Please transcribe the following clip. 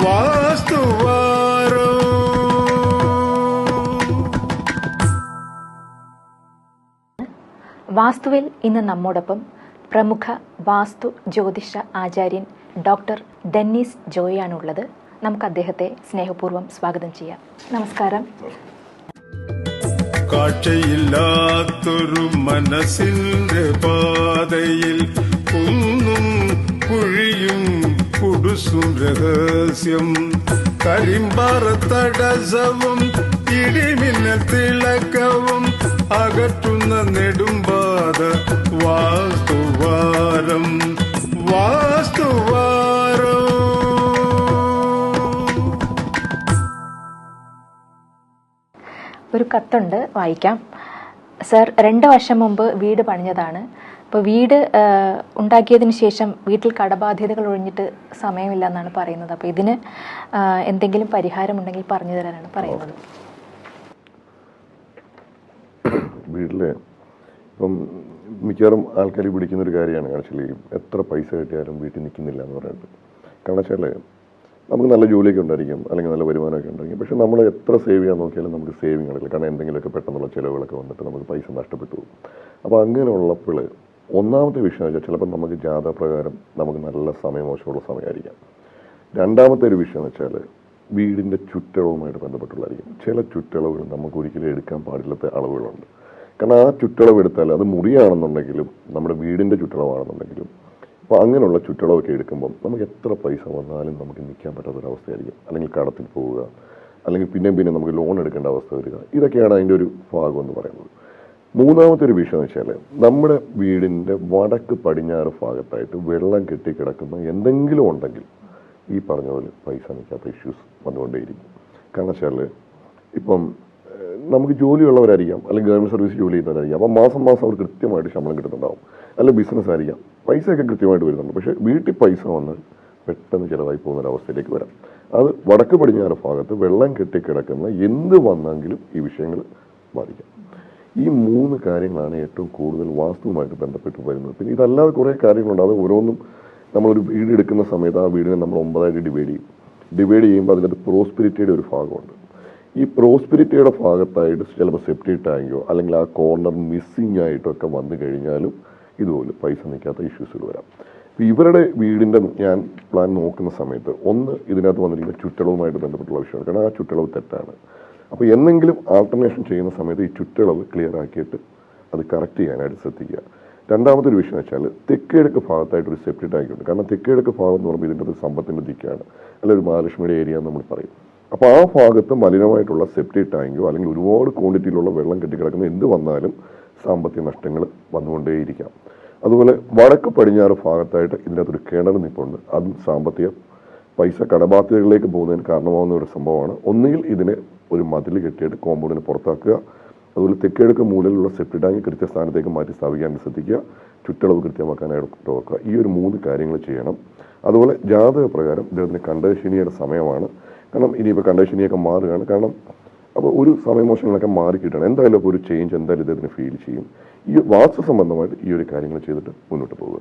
വാസ്തുവാരം. വാസ്തുവിൽ ഇന്ന് നമ്മോടൊപ്പം പ്രമുഖ വാസ്തു ജ്യോതിഷ ആചാര്യൻ ഡോക്ടർ ഡെന്നീസ് ജോയാണുള്ളത്. നമുക്ക് അദ്ദേഹത്തെ സ്നേഹപൂർവ്വം സ്വാഗതം ചെയ്യാം. നമസ്കാരം. കാഴ്ചയില്ലാത്തൊരു മനസ്സിന്റെ പാതയിൽ കുന്നും കുഴിയും കുടുസും രഹസ്യം, കരിമ്പാറ തടസവും ഇടിമിന്നൽ തിളക്കവും അകറ്റുന്ന നെടുമ്പാത വാസ്തുവാരം. വാസ്തുവാരം. ഒരു കത്തുണ്ട്, വായിക്കാം. സർ, 2 വർഷം മുമ്പ് വീട് പണിഞ്ഞതാണ്. ഇപ്പോൾ വീട് ഉണ്ടാക്കിയതിന് ശേഷം വീട്ടിൽ കടബാധ്യതകൾ ഒഴിഞ്ഞിട്ട് സമയമില്ല എന്നാണ് പറയുന്നത്. അപ്പോൾ ഇതിന് എന്തെങ്കിലും പരിഹാരമുണ്ടെങ്കിൽ പറഞ്ഞു തരാനാണ് പറയുന്നത്. വീട്ടിലെ ഇപ്പം മിക്കവാറും ആൾക്കാർ പിടിക്കുന്നൊരു കാര്യമാണ് ആക്ച്വലി എത്ര പൈസ കിട്ടിയാലും വീട്ടിൽ നിൽക്കുന്നില്ല എന്ന് പറയുന്നത്. കാരണം വെച്ചാൽ നമുക്ക് നല്ല ജോലിയൊക്കെ ഉണ്ടായിരിക്കും, അല്ലെങ്കിൽ നല്ല വരുമാനമൊക്കെ ഉണ്ടായിരിക്കും, പക്ഷെ നമ്മൾ എത്ര സേവ് ചെയ്യാൻ നോക്കിയാലും നമുക്ക് സേവിങ് അറിയില്ല. കാരണം എന്തെങ്കിലുമൊക്കെ പെട്ടെന്നുള്ള ചിലവുകളൊക്കെ വന്നിട്ട് നമുക്ക് പൈസ നഷ്ടപ്പെട്ടു പോകും. അപ്പോൾ അങ്ങനെയുള്ളപ്പോൾ ഒന്നാമത്തെ വിഷയം വെച്ചാൽ ചിലപ്പോൾ നമുക്ക് ജാതകപ്രകാരം നമുക്ക് നല്ല മോശമുള്ള സമയമായിരിക്കാം. രണ്ടാമത്തെ ഒരു വിഷയം എന്ന് വെച്ചാൽ വീടിൻ്റെ ചുറ്റളവുമായിട്ട് ബന്ധപ്പെട്ടുള്ളതായിരിക്കും. ചില ചുറ്റളവുകൾ നമുക്ക് ഒരിക്കലും എടുക്കാൻ പാടില്ലാത്ത അളവുകളുണ്ട്. കാരണം ആ ചുറ്റളവ് എടുത്താൽ അത് മുറിയാണെന്നുണ്ടെങ്കിലും നമ്മുടെ വീടിൻ്റെ ചുറ്റളവാണെന്നുണ്ടെങ്കിലും അപ്പോൾ അങ്ങനെയുള്ള ചുറ്റളവൊക്കെ എടുക്കുമ്പം നമുക്ക് എത്ര പൈസ വന്നാലും നമുക്ക് നിൽക്കാൻ പറ്റാത്തൊരവസ്ഥയായിരിക്കും. അല്ലെങ്കിൽ കടത്തിൽ പോവുക, അല്ലെങ്കിൽ പിന്നെ നമുക്ക് ലോൺ എടുക്കേണ്ട അവസ്ഥ വരിക. ഇതൊക്കെയാണ് അതിൻ്റെ ഒരു ഭാഗം എന്ന് പറയുന്നത്. മൂന്നാമത്തെ ഒരു വിഷയം എന്ന് വെച്ചാൽ നമ്മുടെ വീടിൻ്റെ വടക്ക് പടിഞ്ഞാറ് ഭാഗത്തായിട്ട് വെള്ളം കെട്ടിക്കിടക്കുന്ന എന്തെങ്കിലും ഉണ്ടെങ്കിൽ ഈ പറഞ്ഞ പോലെ പൈസ നിൽക്കാത്ത ഇഷ്യൂസ് വന്നുകൊണ്ടേയിരിക്കും. കാരണം വെച്ചാൽ ഇപ്പം നമുക്ക് ജോലിയുള്ളവരായിരിക്കാം, അല്ലെങ്കിൽ ഗവൺമെൻറ് സർവീസ് ജോലി ചെയ്യുന്നവരായിരിക്കാം. അപ്പോൾ മാസം അവർ കൃത്യമായിട്ട് ശമ്പളം കിട്ടുന്നുണ്ടാവും. അല്ലെങ്കിൽ ബിസിനസ് ആയിരിക്കാം, പൈസയൊക്കെ കൃത്യമായിട്ട് വരുന്നുണ്ട്. പക്ഷേ വീട്ടിൽ പൈസ വന്നാൽ പെട്ടെന്ന് ചിലവായി പോകുന്നൊരവസ്ഥയിലേക്ക് വരാം. അത് വടക്ക് പടിഞ്ഞാറ് ഭാഗത്ത് വെള്ളം കെട്ടിക്കിടക്കുന്ന എന്ത് വന്നെങ്കിലും ഈ വിഷയങ്ങൾ ബാധിക്കാം. ഈ 3 കാര്യങ്ങളാണ് ഏറ്റവും കൂടുതൽ വാസ്തുവുമായിട്ട് ബന്ധപ്പെട്ട് വരുന്നത്. പിന്നെ ഇതല്ലാതെ കുറേ കാര്യങ്ങളുണ്ട്. അത് ഓരോന്നും നമ്മളൊരു വീട് എടുക്കുന്ന സമയത്ത് ആ വീടിനെ നമ്മൾ 9 ആയിട്ട് ഡിവൈഡ് ചെയ്യുമ്പോൾ അതിനകത്ത് പ്രോസ്പിരിറ്റിയുടെ ഒരു ഭാഗമുണ്ട്. ഈ പ്രോസ്പിരിറ്റിയുടെ ഭാഗത്തായിട്ട് ചിലപ്പോൾ സെപ്റ്റിക് ടാങ്കോ അല്ലെങ്കിൽ ആ കോർണർ മിസ്സിങ് ആയിട്ടൊക്കെ വന്നു കഴിഞ്ഞാലും ഇതുപോലെ പൈസ നിൽക്കാത്ത ഇഷ്യൂസുകൾ വരാം. ഇപ്പോൾ ഇവരുടെ വീടിൻ്റെ ഞാൻ പ്ലാൻ നോക്കുന്ന സമയത്ത് ഇതിനകത്ത് വന്നിരിക്കുന്ന ചുറ്റളവുമായിട്ട് ബന്ധപ്പെട്ടുള്ള വിഷയമാണ്. കാരണം ആ ചുറ്റളവ് തെറ്റാണ്. അപ്പോൾ എന്തെങ്കിലും ആൾട്ടർനേഷൻ ചെയ്യുന്ന സമയത്ത് ഈ ചുറ്റളവ് ക്ലിയർ ആക്കിയിട്ട് അത് കറക്റ്റ് ചെയ്യാനായിട്ട് ശ്രദ്ധിക്കുക. രണ്ടാമത്തെ ഒരു വിഷയം വെച്ചാൽ തെക്കേടക്ക് ഭാഗത്തായിട്ട് ഒരു സെപ്റ്റിക് ടാങ്ക് ഉണ്ട്. കാരണം തെക്കേടക്ക് ഭാഗം എന്ന് പറയുമ്പോൾ ഇതിൻ്റെ ഒരു സമ്പത്തിൻ്റെ ദിക്കാണ്, അല്ലെങ്കിൽ ഒരു മഹാലക്ഷ്മിയുടെ ഏരിയ എന്ന് നമ്മൾ പറയും. അപ്പോൾ ആ ഭാഗത്ത് മലിനമായിട്ടുള്ള സെപ്റ്റിക് ടാങ്കോ അല്ലെങ്കിൽ ഒരുപാട് ക്വാണ്ടിറ്റിയിലുള്ള വെള്ളം കെട്ടിക്കിടക്കുന്ന എന്ത് വന്നാലും സാമ്പത്തിക നഷ്ടങ്ങൾ വന്നുകൊണ്ടേയിരിക്കാം. അതുപോലെ വടക്ക് പടിഞ്ഞാറ് ഭാഗത്തായിട്ട് ഇതിനകത്തൊരു കിണർ നിൽപ്പുണ്ട്. അതും സാമ്പത്തിക പൈസ കടബാധ്യതകളിലേക്ക് പോകുന്നതിന് കാരണമാകുന്ന ഒരു സംഭവമാണ്. ഒന്നുകിൽ ഇതിനെ ഒരു മതിൽ കെട്ടിയിട്ട് കോമ്പൗണ്ടിന് പുറത്താക്കുക. അതുപോലെ തെക്കേടക്ക് മൂലയിലുള്ള സെപ്റ്റിക് ടാങ്ക് കൃത്യസ്ഥാനത്തേക്ക് മാറ്റി സ്ഥാപിക്കാൻ ശ്രദ്ധിക്കുക. ചുറ്റളവ് കൃത്യമാക്കാനായിട്ട് നോക്കുക. ഈ ഒരു 3 കാര്യങ്ങൾ ചെയ്യണം. അതുപോലെ ജാതക പ്രകാരം ഇദ്ദേഹത്തിന് കണ്ടശനിയുടെ സമയമാണ്. കാരണം ഇനിയിപ്പോൾ കണ്ടശനിയൊക്കെ മാറുകയാണ്. കാരണം അപ്പോൾ ഒരു സമയമോശങ്ങളൊക്കെ മാറി കിട്ടണം. എന്തായാലും ഒരു ചേഞ്ച് എന്തായാലും ഇദ്ദേഹത്തിന് ഫീൽ ചെയ്യും. ഈ വാസ്തു സംബന്ധമായിട്ട് ഈ ഒരു കാര്യങ്ങൾ ചെയ്തിട്ട് മുന്നോട്ട് പോകുക.